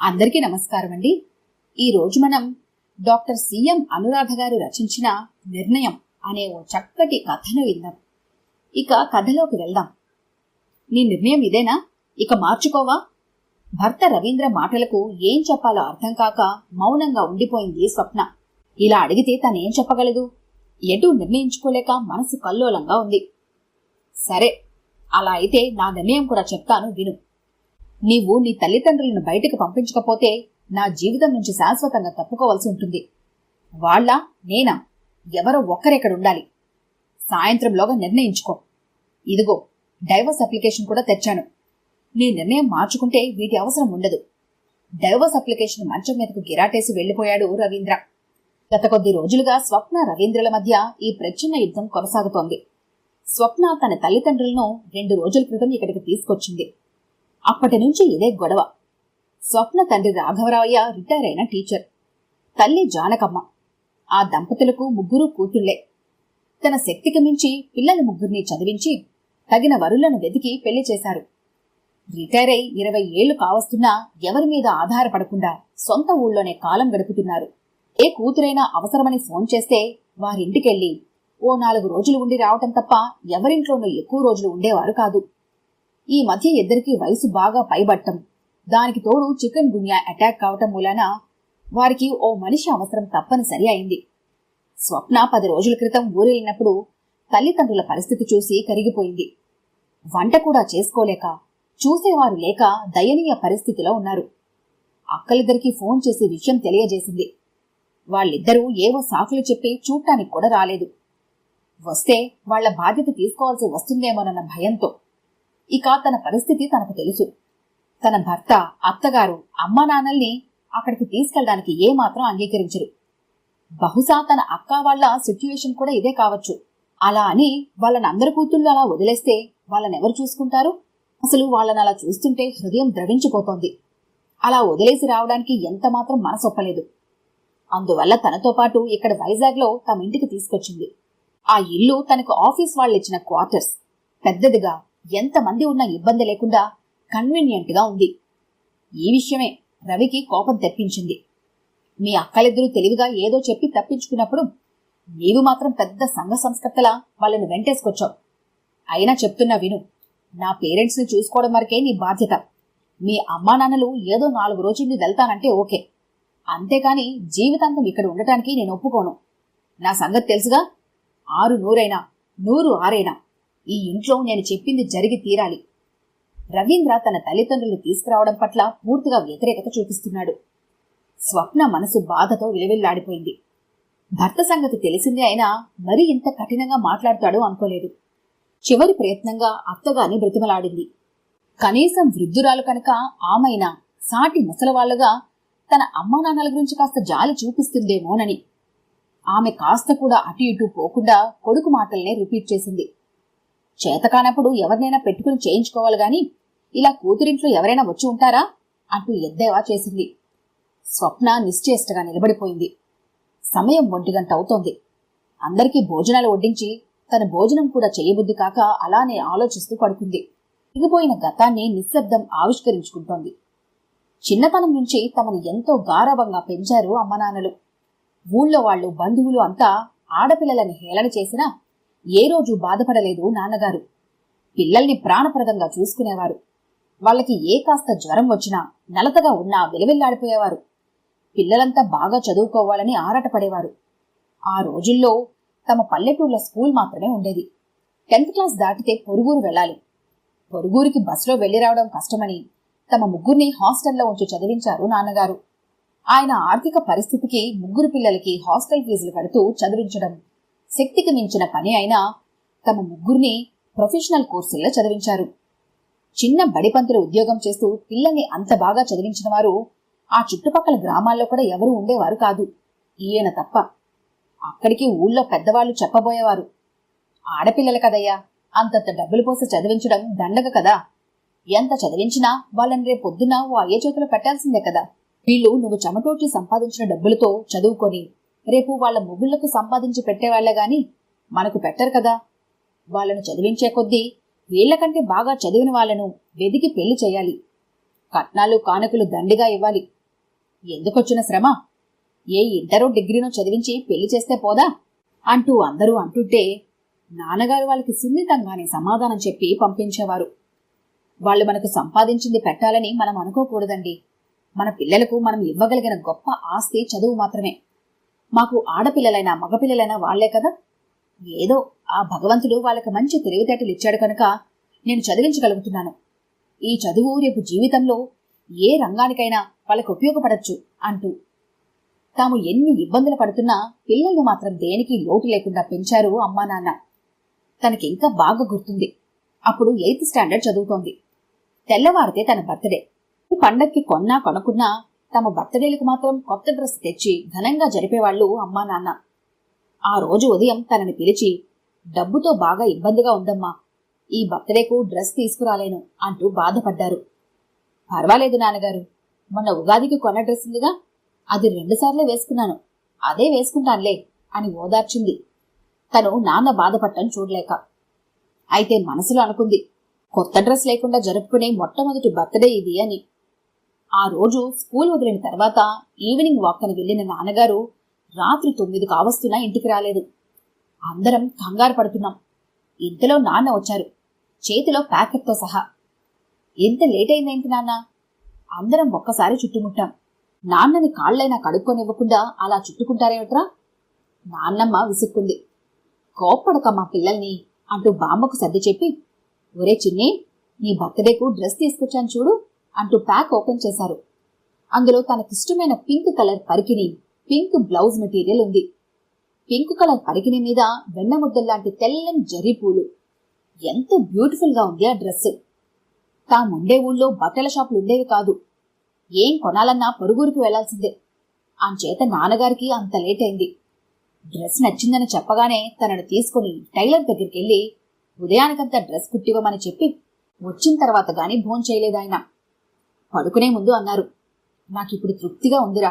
అందరికీ నమస్కారం అండి. ఈరోజు మనం డాక్టర్ సిఎం అనురాధ గారు రచించిన నిర్ణయం అనే ఓ చక్కటి కథను విందాం. ఇక కథలోకి వెళ్దాం. నీ నిర్ణయం ఇదేనా? ఇక మార్చుకోవా? భర్త రవీంద్ర మాటలకు ఏం చెప్పాలో అర్థం కాక మౌనంగా ఉండిపోయింది స్వప్న. ఇలా అడిగితే తనేం చెప్పగలదు? ఎటూ నిర్ణయించుకోలేక మనసు కల్లోలంగా ఉంది. సరే, అలా అయితే నా నిర్ణయం కూడా చెప్తాను, విను. నీవు నీ తల్లిదండ్రులను బయటకు పంపించకపోతే నా జీవితం నుంచి శాశ్వతంగా తప్పుకోవాల్సి ఉంటుంది. వాళ్ళ నేనా? ఎవరో ఒక్కరెక్కడుండాలి. సాయంత్రంలోగా నిర్ణయించుకో. ఇదిగో డైవర్స్ అప్లికేషన్ కూడా తెచ్చాను. నీ నిర్ణయం మార్చుకుంటే వీటి అవసరం ఉండదు. డైవర్స్ అప్లికేషన్ మంచం మీదకు గిరాటేసి వెళ్లిపోయాడు రవీంద్ర. గత కొద్ది రోజులుగా స్వప్న రవీంద్రల మధ్య ఈ ప్రచ్ఛన్న యుద్ధం కొనసాగుతోంది. స్వప్న తన తల్లిదండ్రులను 2 రోజుల క్రితం ఇక్కడికి తీసుకొచ్చింది. అప్పటి నుంచి ఇదే గొడవ. స్వప్న తండ్రి రాఘవరావయ్య రిటైర్ అయిన టీచర్, తల్లి జానకమ్మ. ఆ దంపతులకు 3 కూతుళ్లే. తన శక్తికి మించి పిల్లల 3 చదివించి తగిన వరులను వెతికి పెళ్లి చేశారు. రిటైర్ అయి 20 ఏళ్లు కావస్తున్నా ఎవరి మీద ఆధారపడకుండా సొంత ఊళ్ళోనే కాలం గడుపుతున్నారు. ఏ కూతురైనా అవసరమని ఫోన్ చేస్తే వారింటికెళ్లి ఓ 4 రోజులు ఉండి రావటం తప్ప ఎవరింట్లోనూ ఎక్కువ రోజులు ఉండేవారు కాదు. ఈ మధ్య ఇద్దరికీ వయసు బాగా పైబట్టం, దానికి తోడు చికెన్ గున్యా అటాక్ కావటం మూలాన వారికి ఓ మనిషి అవసరం తప్పనిసరి అయింది. స్వప్న 10 రోజుల క్రితం ఊరెళ్ళినప్పుడు తల్లిదండ్రుల పరిస్థితి చూసి కరిగిపోయింది. వంట కూడా చేసుకోలేక, చూసేవారు లేక దయనీయ పరిస్థితిలో ఉన్నారు. అక్కలిద్దరికీ ఫోన్ చేసి విషయం తెలియజేసింది. వాళ్ళిద్దరూ ఏవో సాకులు చెప్పి చూడటానికి కూడా రాలేదు. వస్తే వాళ్ల బాధ్యత తీసుకోవాల్సి వస్తుందేమోనన్న భయంతో. ఇక తన పరిస్థితి తనకు తెలుసు. తన భర్త, అత్తగారు, అమ్మా నాన్నల్ని అక్కడికి తీసుకెళ్లడానికి ఏమాత్రం అంగీకరించరు. బహుశా తన అక్క వాళ్ల సిట్యుయేషన్ కూడా ఇదే కావచ్చు. అలా అని వాళ్ళని అందరి కూతుళ్ళు అలా వదిలేస్తే వాళ్ళనెవరు చూసుకుంటారు? అసలు వాళ్ళని అలా చూస్తుంటే హృదయం ద్రవించిపోతోంది. అలా వదిలేసి రావడానికి ఎంతమాత్రం మనసొప్పలేదు. అందువల్ల తనతో పాటు ఇక్కడ వైజాగ్లో తమ ఇంటికి తీసుకొచ్చింది. ఆ ఇల్లు తనకు ఆఫీస్ వాళ్ళిచ్చిన క్వార్టర్స్. పెద్దదిగా, ఎంతమంది ఉన్నా ఇబ్బంది లేకుండా కన్వీనియంట్ గా ఉంది. ఈ విషయమే రవికి కోపం తెప్పించింది. మీ అక్కలిద్దరూ తెలివిగా ఏదో చెప్పి తప్పించుకున్నప్పుడు నీవు మాత్రం పెద్ద సంఘ సంస్కర్తలా వాళ్ళని వెంటేసుకొచ్చావు. అయినా చెప్తున్నా విను. నా పేరెంట్స్ ని చూసుకోవడం వరకే నీ బాధ్యత. మీ అమ్మా నాన్నలు ఏదో 4 రోజులు వెళ్తానంటే ఓకే, అంతేకాని జీవితాంతం ఇక్కడ ఉండటానికి నేను ఒప్పుకోను. నా సంగతి తెలుసుగా. 6 నూరైనా 100 ఆరైనా ఈ ఇంట్లో నేను చెప్పింది జరిగి తీరాలి. రవీంద్ర తన తల్లిదండ్రులు తీసుకురావడం పట్ల పూర్తిగా వ్యతిరేకత చూపిస్తున్నాడు. స్వప్న మనసు బాధతో విలవిల్లాడిపోయింది. భర్త సంగతి తెలిసిందే అయినా మరీ ఇంత కఠినంగా మాట్లాడతాడు అనుకోలేదు. చివరి ప్రయత్నంగా అత్తగాని బ్రతిమలాడింది. కనీసం వృద్ధురాలు కనుక ఆమైనా సాటి ముసలవాళ్లుగా తన అమ్మా నాన్నల గురించి కాస్త జాలి చూపిస్తుందేమోనని. ఆమె కాస్త కూడా అటు ఇటు పోకుండా కొడుకు మాటల్నే రిపీట్ చేసింది. చేతకానప్పుడు ఎవరినైనా పెట్టుకుని చేయించుకోవాలి గాని ఇలా కూతురింట్లో ఎవరైనా వచ్చి ఉంటారా అంటూ ఎద్దేవా చేసింది. స్వప్న నిశ్చేష్టగా నిలబడిపోయింది. సమయం 1 గంట అవుతోంది. అందరికీ భోజనాలు వడ్డించి తన భోజనం కూడా చేయబుద్ధి కాక అలానే ఆలోచిస్తూ పడుకుంది. తిరిగిపోయిన గతాన్ని నిశ్శబ్దం ఆవిష్కరించుకుంటోంది. చిన్నతనం నుంచి తమను ఎంతో గారాబంగా పెంచారు అమ్మనాన్నలు. ఊళ్ళో వాళ్ళు, బంధువులు అంతా ఆడపిల్లలని హేళన చేసినా ఏ రోజు బాధపడలేదు నాన్నగారు. పిల్లల్ని ప్రాణప్రదంగా చూసుకునేవారు. వాళ్ళకి ఏ కాస్త జ్వరం వచ్చినా, నలతగా ఉన్నా విలవిల్లాడిపోయేవారు. పిల్లలంతా బాగా చదువుకోవాలని ఆరాటపడేవారు. ఆ రోజుల్లో తమ పల్లెటూళ్ళ స్కూల్ మాత్రమే ఉండేది. 10th క్లాస్ దాటితే పొరుగురు వెళ్ళాలి. పొరుగురికి బస్సులో వెళ్లి రావడం కష్టమని తమ 3 హాస్టల్లో ఉంచి చదివించారు నాన్నగారు. ఆయన ఆర్థిక పరిస్థితికి 3 పిల్లలకి హాస్టల్ ఫీజులు కడుతూ చదివించడం శక్తికి మించిన పని అయినా తమ 3 ప్రొఫెషనల్ కోర్సుల్లో చదివించారు. చిన్న బడిపంతులు ఉద్యోగం చేస్తూ పిల్లల్ని అంత బాగా చదివించిన వారు ఆ చుట్టుపక్కల గ్రామాల్లో కూడా ఎవరూ ఉండేవారు కాదు, ఈయన తప్ప. అక్కడికి ఊళ్ళో పెద్దవాళ్లు చెప్పబోయేవారు, ఆడపిల్లలు కదయ్యా, అంతంత డబ్బులు పోసి చదివించడం దండగ కదా. ఎంత చదివించినా వాళ్ళని రేపొద్దున ఓ అయ్య చేతులు పెట్టాల్సిందే కదా. వీళ్ళు నువ్వు చెమటోడ్చి సంపాదించిన డబ్బులతో చదువుకొని రేపు వాళ్ల మొగుళ్లకు సంపాదించి పెట్టేవాళ్లే గాని మనకు పెట్టరు కదా. వాళ్లను చదివించే కొద్దీ వీళ్లకంటే బాగా చదివిన వాళ్లను వెదికి పెళ్లి చేయాలి. కట్నాలు కానుకలు దండిగా ఇవ్వాలి. ఎందుకొచ్చిన శ్రమ? ఏ ఇంటరో డిగ్రీనో చదివించి పెళ్లి చేస్తే పోదా అంటూ అందరూ అంటుంటే నాన్నగారు వాళ్ళకి సున్నితంగానే సమాధానం చెప్పి పంపించేవారు. వాళ్ళు మనకు సంపాదించింది పెట్టాలని మనం అనుకోకూడదండి. మన పిల్లలకు మనం ఇవ్వగలిగిన గొప్ప ఆస్తి చదువు మాత్రమే. మాకు ఆడపిల్లలైనా మగపిల్లలైనా వాళ్లే కదా. ఏదో ఆ భగవంతుడు వాళ్ళకి మంచి తెలివితేటలు ఇచ్చాడు కనుక నేను చదివించగలుగుతున్నాను. ఈ చదువు రేపు జీవితంలో ఏ రంగానికైనా వాళ్ళకు ఉపయోగపడచ్చు అంటూ తాము ఎన్ని ఇబ్బందులు పడుతున్నా పిల్లల్ని మాత్రం దేనికి లోటు లేకుండా పెంచారు అమ్మా నాన్న. తనకింకా బాగా గుర్తుంది. అప్పుడు 8th స్టాండర్డ్ చదువుతోంది. తెల్లవారితే తన బర్త్డే. పండక్కి కొన్నా కొనుక్కున్నా తమ బర్త్డేలకు మాత్రం కొత్త డ్రెస్ తెచ్చి ఘనంగా జరిపేవాళ్లు అమ్మా నాన్న. ఆ రోజు ఉదయం తనని పిలిచి, డబ్బుతో బాగా ఇబ్బందిగా ఉందమ్మా, ఈ బర్త్డేకు డ్రెస్ తీసుకురాలేను అంటూ బాధపడ్డారు. పర్వాలేదు నాన్నగారు, మొన్న ఉగాదికి కొన్న డ్రెస్ ఉందిగా, అది 2 సార్లే వేసుకున్నాను, అదే వేసుకుంటానులే అని ఓదార్చింది. తను నాన్న బాధపడటం చూడలేక. అయితే మనసులో అనుకుంది, కొత్త డ్రెస్ లేకుండా జరుపుకునే మొట్టమొదటి బర్త్డే ఇది అని. ఆ రోజు స్కూల్ వదిలిన తర్వాత ఈవినింగ్ వాక్ అని వెళ్లిన నాన్నగారు రాత్రి 9 కావస్తున్నా ఇంటికి రాలేదు. అందరం కంగారు పడుతున్నాం. ఇంతలో నాన్న వచ్చారు, చేతిలో ప్యాకెట్తో సహా. ఎంత లేట్ అయిందేంటి నాన్న? అందరం ఒక్కసారి చుట్టుముట్టాం. నాన్నని కాళ్లైనా కడుక్కొనివ్వకుండా అలా చుట్టుకుంటారేమిట్రా? నాన్నమ్మ విసుక్కుంది. కోప్పడకమ్మా పిల్లల్ని అంటూ బామ్మకు సర్ది చెప్పి, ఒరే చిన్ని, నీ బర్త్డేకు డ్రెస్ తీసుకొచ్చాను చూడు అంటూ ప్యాక్ ఓపెన్ చేశారు. అందులో తనకిష్టమైన పింక్ కలర్ పరికిణి, పింక్ బ్లౌజ్ మెటీరియల్ ఉంది. పింక్ కలర్ పరికిణి మీద వెన్నముద్దల్లాంటి తెల్లని జరీ పూలు. ఎంత బ్యూటిఫుల్ గా ఉంది ఆ డ్రెస్. తాముండే ఊళ్ళో బట్టల షాపులు ఉండేవి కాదు. ఏం కొనాలన్నా పొరుగురికి వెళ్లాల్సిందే. అంచేత నాన్నగారికి అంత లేట్ అయింది. డ్రెస్ నచ్చిందని చెప్పగానే తనను తీసుకుని టైలర్ దగ్గరికి వెళ్లి ఉదయానికంతా డ్రెస్ కుట్టివ్వమని చెప్పి వచ్చిన తర్వాత గాని భోంచేయలేదాయన. పడుకునే ముందు అన్నారు, నాకిప్పుడు తృప్తిగా ఉందిరా,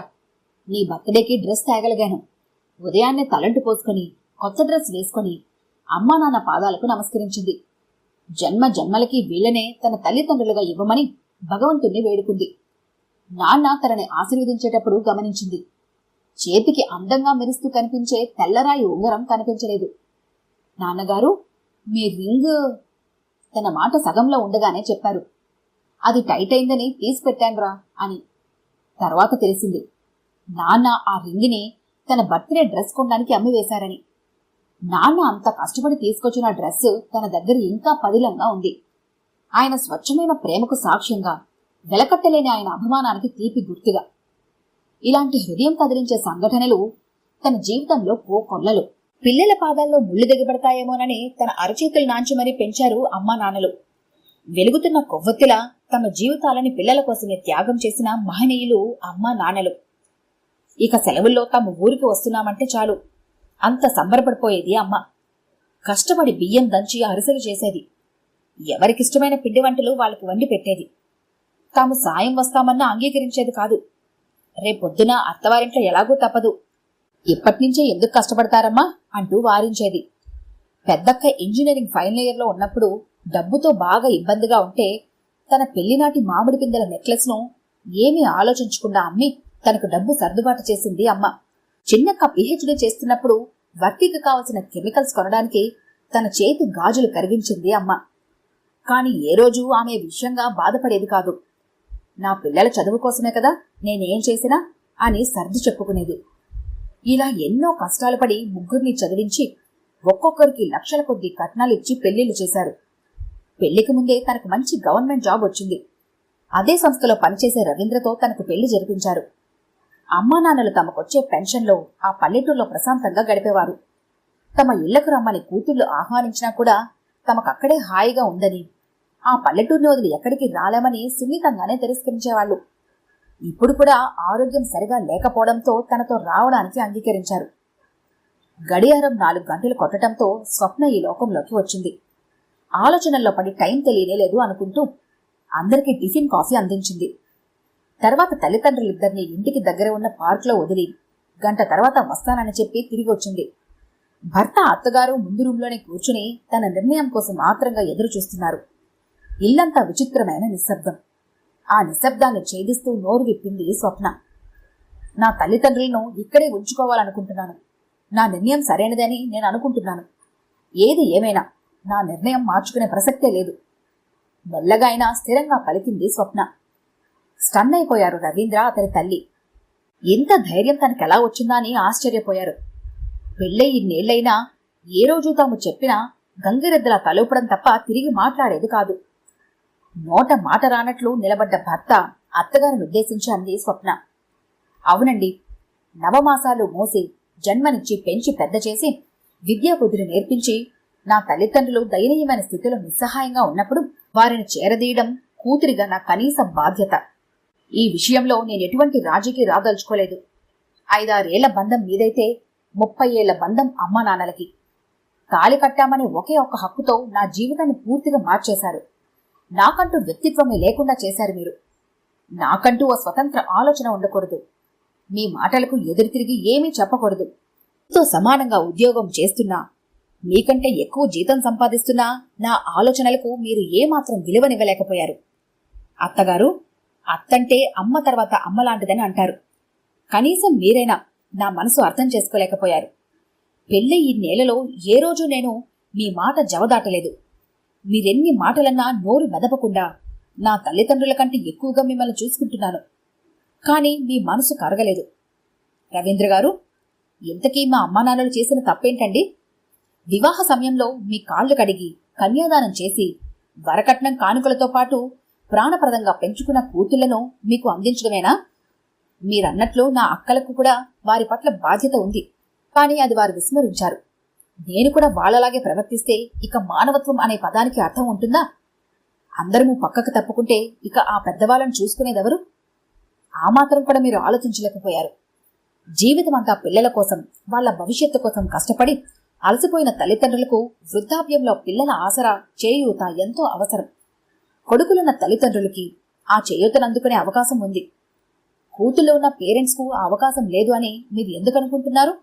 నీ బర్త్డేకి డ్రెస్ తేగలిగాను. ఉదయాన్నే తలంటు పోసుకొని కొత్త డ్రెస్ వేసుకొని అమ్మా నాన్న పాదాలకు నమస్కరించింది. జన్మ జన్మలకి వీళ్లనే తన తల్లిదండ్రులుగా ఇవ్వమని భగవంతుణ్ణి వేడుకుంది. నాన్న తనని ఆశీర్వదించేటప్పుడు గమనించింది, చేతికి అందంగా మెరుస్తూ కనిపించే తెల్లరాయి ఉంగరం కనిపించలేదు. నాన్నగారు, మీ రింగ్ తన మాట సగంలో ఉండగానే చెప్పారు. అది టైట్ అయిందని తీసి పెట్టాన్రా అని. తర్వాత తెలిసింది, నాన్న ఆ రింగిని తన బర్త్డే డ్రెస్ కొనడానికి అమ్మివేశారని. నాన్న అంత కష్టపడి తీసుకొచ్చిన డ్రెస్ తన దగ్గర ఇంకా పదిలంగా ఉంది. ఆయన స్వచ్ఛమైన ప్రేమకు సాక్ష్యంగా, వెలకట్టలేని ఆయన అభిమానానికి తీపి గుర్తుగా. ఇలాంటి హృదయం కదిలించే సంఘటనలు తన జీవితంలో కోకొల్లలు. పిల్లల పాదాల్లో ముళ్ళు దిగబడతాయేమోనని తన అరచేతులు నాంచి మరీ పెంచారు అమ్మా నాన్నలు. వెలుగుతున్న కొవ్వొత్తిలా తమ జీవితాలని పిల్లల కోసమే త్యాగం చేసిన మహనీయులు అమ్మా నాన్నలు. ఇక సెలవుల్లో తమ ఊరికి వస్తున్నామంటే చాలు అంత సంబరపడిపోయేది అమ్మ. కష్టపడి బియ్యం దంచి అరిసెలు చేసేది. ఎవరికిష్టమైన పిండి వంటలు వాళ్ళకి వండి పెట్టేది. తాము సాయం వస్తామన్నా అంగీకరించేది కాదు. రేపొద్దున అత్తవారింట్లో ఎలాగూ తప్పదు, ఇప్పటినుంచే ఎందుకు కష్టపడతారమ్మా అంటూ వారించేది. పెద్దక్క ఇంజనీరింగ్ ఫైనల్ ఇయర్లో ఉన్నప్పుడు డబ్బుతో బాగా ఇబ్బందిగా ఉంటే తన పెళ్లినాటి మామిడి పిందెల నెక్లెస్ ను ఏమీ ఆలోచించకుండా అమ్మి తనకు డబ్బు సర్దుబాటు చేసింది అమ్మ. చిన్నక్క పిహెచ్డీ చేస్తున్నప్పుడు వర్కికి కావలసిన కెమికల్స్ కొనడానికి తన చేతి గాజులు కరిగించింది అమ్మ. కాని ఏ రోజు ఆమె విషయంగా బాధపడేది కాదు. నా పిల్లల చదువు కోసమే కదా నేనేం చేసినా అని సర్ది చెప్పుకునేది. ఇలా ఎన్నో కష్టాలు పడి ముగ్గురిని చదివించి ఒక్కొక్కరికి లక్షల కొద్దీ కట్నాలిచ్చి పెళ్లిళ్లు చేశారు. పెళ్లికి ముందే తనకు మంచి గవర్నమెంట్ జాబ్ వచ్చింది. అదే సంస్థలో పనిచేసే రవీంద్రతో తనకు పెళ్లి జరిపించారు. అమ్మా నాన్నలు తమకొచ్చే పెన్షన్లో ఆ పల్లెటూరులో ప్రశాంతంగా గడిపేవారు. తమ ఇళ్లకు రమ్మని కూతుళ్లు ఆహ్వానించినా కూడా తమకక్కడే హాయిగా ఉందని, ఆ పల్లెటూరుని వదిలి ఎక్కడికి రాలేమని సున్నితంగానే తిరస్కరించేవాళ్లు. ఇప్పుడు కూడా ఆరోగ్యం సరిగా లేకపోవడంతో తనతో రావడానికి అంగీకరించారు. గడియారం 4 గంటలు కొట్టడంతో స్వప్న ఈ లోకంలోకి వచ్చింది. ఆలోచనల్లో పడి టైం తెలియనే లేదు అనుకుంటూ అందరికీ టిఫిన్ కాఫీ అందించింది. తర్వాత తల్లిదండ్రులిద్దరినీ ఇంటికి దగ్గర ఉన్న పార్కులో వదిలి గంట తర్వాత వస్తానని చెప్పి తిరిగి వచ్చింది. భర్త అత్తగారు ముందు రూంలోనే కూర్చుని తన నిర్ణయం కోసం ఆత్రంగా ఎదురు చూస్తున్నారు. ఇల్లంతా విచిత్రమైన నిశ్శబ్దం. ఆ నిశ్శబ్దాన్ని ఛేదిస్తూ నోరు విప్పింది స్వప్న. నా తల్లిదండ్రులను ఇక్కడే ఉంచుకోవాలనుకుంటున్నాను. నా నిర్ణయం సరైనదని నేను అనుకుంటున్నాను. ఏది ఏమైనా నా నిర్ణయం మార్చుకునే ప్రసక్తే లేదు. మెల్లగా అయినా స్థిరంగా పలికింది స్వప్న. స్టన్ అయిపోయారు రవీంద్ర, అతని తల్లి. ఎంత ధైర్యం తనకెలా వచ్చిందా అని ఆశ్చర్యపోయారు. పెళ్ళై ఇన్నేళ్లైనా ఏ రోజు తాము చెప్పినా గంగిరెద్దులా తలూపడం తప్ప తిరిగి మాట్లాడేది కాదు. నోట మాట రానట్లు నిలబడ్డ భర్త అత్తగారిని ఉద్దేశించి అంది స్వప్న. అవునండి, నవమాసాలు మోసి జన్మనిచ్చి పెంచి పెద్ద చేసి విద్యాబుద్ధులు నేర్పించి నా తల్లిదండ్రులు దయనీయమైన స్థితిలో నిస్సహాయంగా ఉన్నప్పుడు వారిని చేరదీయడం కూతురిగా నా కనీస బాధ్యత. ఈ విషయంలో నేనెటువంటి రాజీకి రాదలుచుకోలేదు. 5-6 ఏళ్ల బంధం మీదైతే 30 ఏళ్ల బంధం అమ్మా నాన్నలకి. తాళి కట్టామనే ఒకే ఒక్క హక్కుతో నా జీవితాన్ని పూర్తిగా మార్చేశారు. నాకంటూ వ్యక్తిత్వమే లేకుండా చేశారు మీరు. నాకంటూ ఓ స్వతంత్ర ఆలోచన ఉండకూడదు. మీ మాటలకు ఎదురు తిరిగి ఏమీ చెప్పకూడదు. తో సమానంగా ఉద్యోగం చేస్తున్నా, మీకంటే ఎక్కువ జీతం సంపాదిస్తున్నా నా ఆలోచనలకు మీరు ఏమాత్రం విలువనివ్వలేకపోయారు. అత్తగారు, అత్తంటే అమ్మ తర్వాత అమ్మలాంటిదని అంటారు. కనీసం మీరైనా నా మనసు అర్థం చేసుకోలేకపోయారు. పెళ్ళి ఈ నేలలో ఏ రోజు నేను మీ మాట జవదాటలేదు. మీరెన్ని మాటలన్నా నోరు మెదపకుండా నా తల్లిదండ్రుల కంటే ఎక్కువగా మిమ్మల్ని చూసుకుంటున్నాను. కానీ మీ మనసు కరగలేదు. రవీంద్ర గారు, ఇంతకీ మా అమ్మానాన్నలు చేసిన తప్పేంటండి? వివాహ సమయంలో మీ కాళ్లు కడిగి కన్యాదానం చేసి వరకట్నం కానుకలతో పాటు ప్రాణప్రదంగా పెంచుకున్న కూతుళ్లను మీకు అందించడమేనా? మీరన్నట్లు నా అక్కలకు కూడా వారి పట్ల బాధ్యత ఉంది. కానీ అది వారు విస్మరించారు. నేను కూడా వాళ్లలాగే ప్రవర్తిస్తే ఇక మానవత్వం అనే పదానికి అర్థం ఉంటుందా? అందరము పక్కకు తప్పుకుంటే ఇక ఆ పెద్దవాళ్ళను చూసుకునేదెవరు? ఆ మాత్రం కూడా మీరు ఆలోచించలేకపోయారు. జీవితమంతా పిల్లల కోసం, వాళ్ల భవిష్యత్తు కోసం కష్టపడి అలసిపోయిన తల్లిదండ్రులకు వృద్ధాప్యంలో పిల్లల ఆసరా, చేయూత ఎంతో అవసరం. కొడుకులున్న తల్లిదండ్రులకి ఆ చేయూతనందుకునే అవకాశం ఉంది. కూతుళ్ళు ఉన్న పేరెంట్స్కు ఆ అవకాశం లేదు అని మీరు ఎందుకు అనుకుంటున్నారు?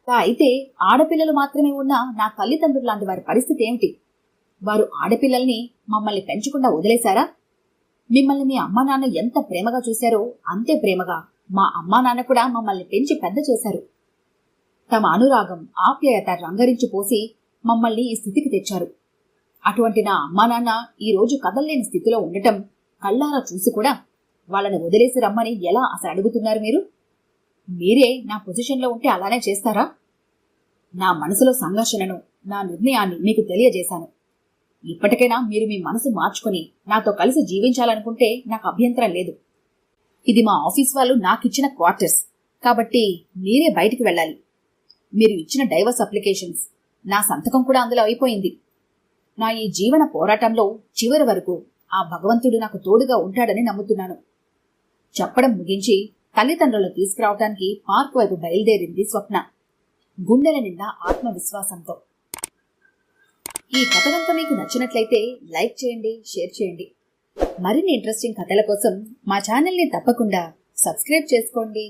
అయితే ఆడపిల్లలు మాత్రమే ఉన్న నా తల్లిదండ్రులు లాంటి వారి పరిస్థితి ఏమిటి? వారు ఆడపిల్లల్ని మమ్మల్ని పెంచకుండా వదిలేశారా? మిమ్మల్ని మీ అమ్మా నాన్న ఎంత ప్రేమగా చూశారో అంతే ప్రేమగా మా అమ్మా నాన్న కూడా మమ్మల్ని పెంచి పెద్ద చేశారు. తమ అనురాగం, ఆప్యాయత రంగరించి పోసి మమ్మల్ని ఈ స్థితికి తెచ్చారు. అటువంటి నా అమ్మా నాన్న ఈ రోజు కదల్లేని స్థితిలో ఉండటం కళ్ళారా చూసి కూడా వాళ్ళని వదిలేసి రమ్మని ఎలా అసలు అడుగుతున్నారు మీరు? మీరే నా పొజిషన్లో ఉంటే అలానే చేస్తారా? నా మనసులో సంఘర్షణను, నా నిర్ణయాన్ని మీకు తెలియజేశాను. ఇప్పటికైనా మీరు మీ మనసు మార్చుకుని నాతో కలిసి జీవించాలనుకుంటే నాకు అభ్యంతరం లేదు. ఇది మా ఆఫీస్ వాళ్ళు నాకిచ్చిన క్వార్టర్స్ కాబట్టి మీరే బయటికి వెళ్ళాలి. మీరు ఇచ్చిన డైవర్స్ అప్లికేషన్స్, నా సంతకం కూడా అందులో అయిపోయింది. నా ఈ జీవన పోరాటంలో చివరి వరకు ఆ భగవంతుడు నాకు తోడుగా ఉంటాడని నమ్ముతున్నాను. చెప్పడం ముగించి తల్లిదండ్రులను తీసుకురావడానికి పార్క్ వైపు బయలుదేరింది స్వప్న, గుండెల నిండా ఆత్మవిశ్వాసంతో. ఈ కథ కనుక మీకు నచ్చినట్లయితే లైక్ చేయండి, షేర్ చేయండి. మరిన్ని ఇంట్రెస్టింగ్ కథల కోసం మా ఛానల్ని తప్పకుండా సబ్స్క్రైబ్ చేసుకోండి.